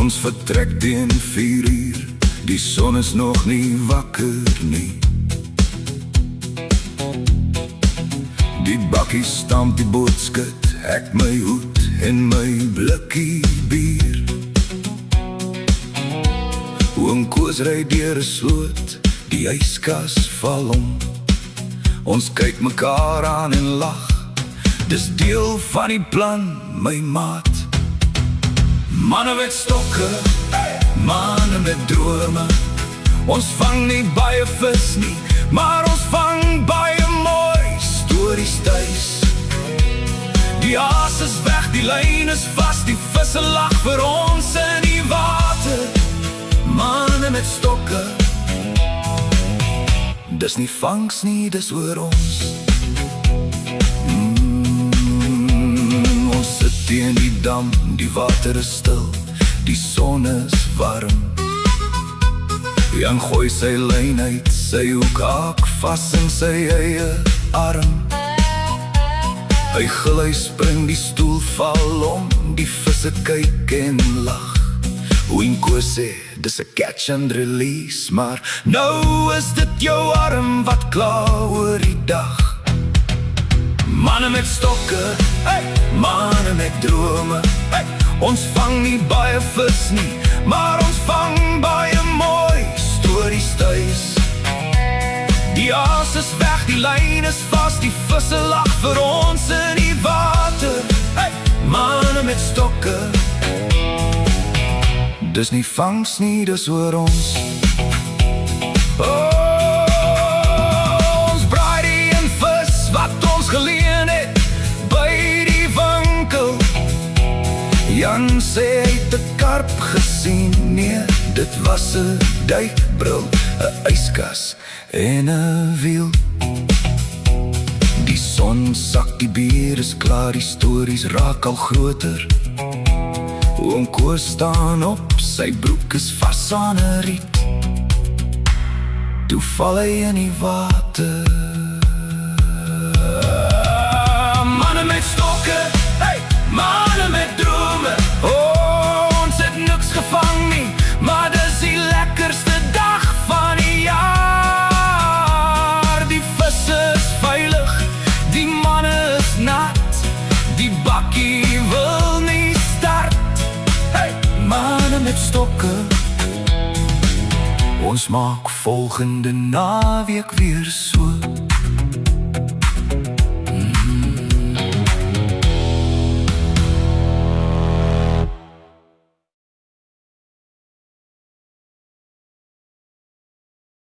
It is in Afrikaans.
Ons vertrek teen 4 uur, die son is nog nie wakker nie. Die bakkie stamp die bootskut, ek my hoed en my blikkie bier. Oom Koos ry deur 'n sloot, die yskas val om. Ons kyk mekaar aan en lag, dis deel van die plan, my maat. Manne met stokke, manne met drome. Ons vang nie baie vis nie, maar ons vang baie mooi stories tuis. Die haas is weg, die lyn is vas, die visse lag vir ons in die water. Manne met stokke, dis nie vangs nie, dis oor ons. Ons sit teen die dam, die water is stil, die son is warm. Jan gooi sy lyn uit, sy hoek haak vas in sy eie arm. Hy gil, hy spring, die stoel val om, die visse kyk en lag. Oom Koos sê, dis 'n catch and release, maar nou is dit jou arm wat kla oor die dag. Manne met stokke, hey, manne met drome, hey, ons vang nie baie vis nie, maar ons vang baie mooi stories tuis. Die haas is weg, die lyn is vas, die visse lag vir ons in die water. Hey, manne met stokke, dis nie vangs nie, dis oor ons. Ons braai die en vis wat ons geleen het by die winkel. Jan sê hy het 'n karp gesien, nee, dit was 'n duikbril, 'n yskas en 'n wiel. Die son sak, die bier is klaar, die stories raak al groter. Oom Koos staan op, sy broek is vas aan 'n riet. Toe val hy in die water. Manne met stokke, hey, manne met drome. Ons het niks gevang nie, maar dis die lekkerste dag van die jaar. Die visse is veilig, die manne is nat, die bakkie wil nie start. Hey, manne met stokke, ons maak volgende naweek weer so.